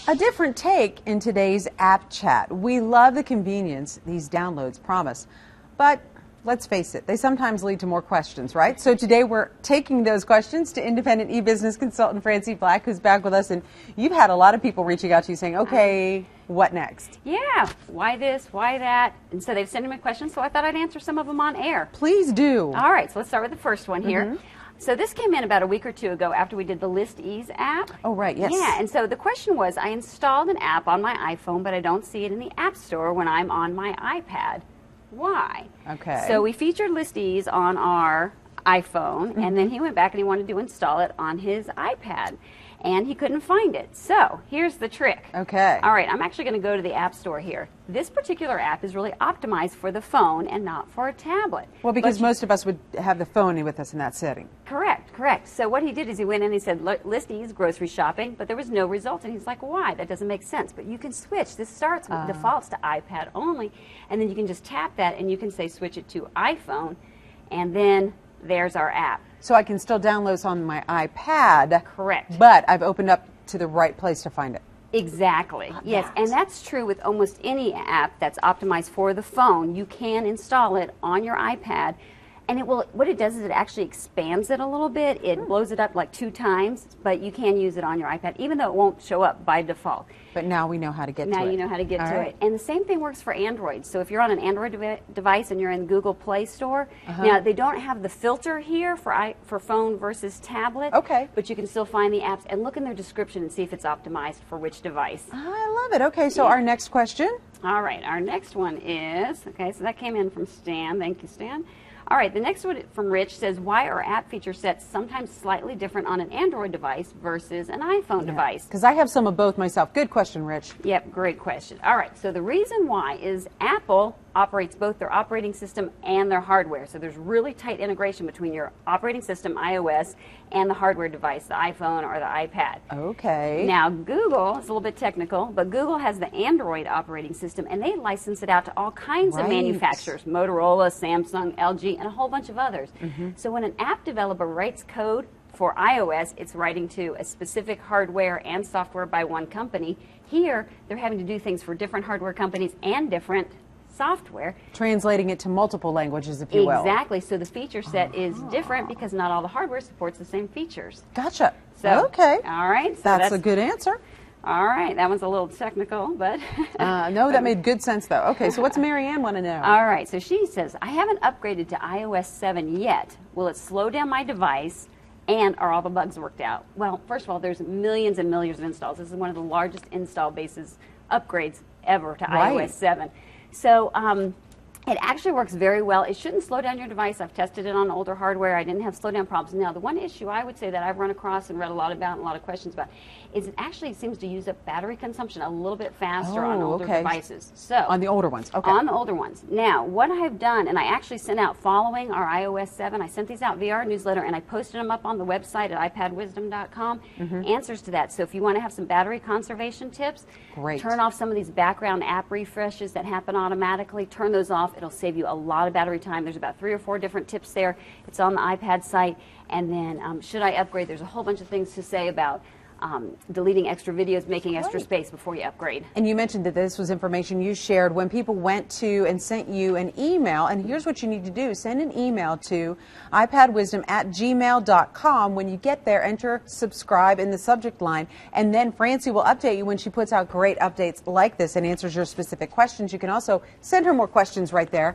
A different take in today's app chat. We love the convenience these downloads promise, but let's face it, they sometimes lead to more questions, right? So today we're taking those questions to independent e-business consultant Francie Black, who's back with us, and you've had a lot of people reaching out to you saying, okay, what next? Yeah, why this, why that? And so they've sent me questions, so I thought I'd answer some of them on air. Please do. All right, so let's start with the first one here. So this came in about a week or two ago after we did the List Ease app. Oh, right, yes. Yeah, and so the question was, I installed an app on my iPhone, but I don't see it in the App Store when I'm on my iPad. Why? Okay. So we featured List Ease on our iPhone, and then he went back and he wanted to install it on his iPad, and he couldn't find it. So here's the trick. Okay. All right, I'm actually going to go to the App Store here. This particular app is really optimized for the phone and not for a tablet. Well, because most of us would have the phone with us in that setting. Correct, correct. So what he did is he went in and he said, List Ease, grocery shopping, but there was no result. And he's like, why? That doesn't make sense. But you can switch. This defaults to iPad only, and then you can just tap that and you can say switch it to iPhone, and then there's our app. So I can still download this on my iPad. Correct. But I've opened up to the right place to find it. Exactly. Yes, and that's true with almost any app that's optimized for the phone. You can install it on your iPad, and it will. What it does is it actually expands it a little bit. It blows it up like 2 times, but you can use it on your iPad, even though it won't show up by default. But now we know how to get to it. Now you know how to get to it. And the same thing works for Android. So if you're on an Android device and you're in Google Play Store, now they don't have the filter here for phone versus tablet. Okay. But you can still find the apps and look in their description and see if it's optimized for which device. I love it. Okay, so our next question. All right, our next one is, okay, so that came in from Stan. Thank you, Stan. All right, the next one from Rich says, why are app feature sets sometimes slightly different on an Android device versus an iPhone device? Because I have some of both myself. Good question, Rich. Yep, great question. All right, so the reason why is Apple operates both their operating system and their hardware. So there's really tight integration between your operating system, iOS, and the hardware device, the iPhone or the iPad. Okay. Now, Google is a little bit technical, but Google has the Android operating system, and they license it out to all kinds of manufacturers, Motorola, Samsung, LG, and a whole bunch of others. So when an app developer writes code for iOS, it's writing to a specific hardware and software by one company. Here, they're having to do things for different hardware companies and different software. Translating it to multiple languages, if you will. Exactly. So the feature set is different because not all the hardware supports the same features. Gotcha. So, okay. All right. So that's a good answer. All right. That one's a little technical, but... no, that made good sense, though. Okay, so what's Marianne want to know? All right. So she says, I haven't upgraded to iOS 7 yet. Will it slow down my device? And are all the bugs worked out? Well, first of all, there's millions and millions of installs. This is one of the largest install bases upgrades ever to iOS 7. So it actually works very well. It shouldn't slow down your device. I've tested it on older hardware. I didn't have slowdown problems. Now, the one issue I would say that I've run across and read a lot about and a lot of questions about is it actually seems to use up battery consumption a little bit faster on older devices. So on the older ones. Okay. On the older ones. Now, what I've done, and I actually sent out following our iOS 7, I sent these out via our newsletter, and I posted them up on the website at iPadWisdom.com, answers to that. So if you want to have some battery conservation tips, turn off some of these background app refreshes that happen automatically. Turn those off. It'll save you a lot of battery time. There's about 3 or 4 different tips there. It's on the iPad site. And then should I upgrade? There's a whole bunch of things to say about deleting extra videos, making extra space before you upgrade. And you mentioned that this was information you shared when people went to and sent you an email. And here's what you need to do. Send an email to iPadWisdom@gmail.com. When you get there, enter subscribe in the subject line. And then Francie will update you when she puts out great updates like this and answers your specific questions. You can also send her more questions right there.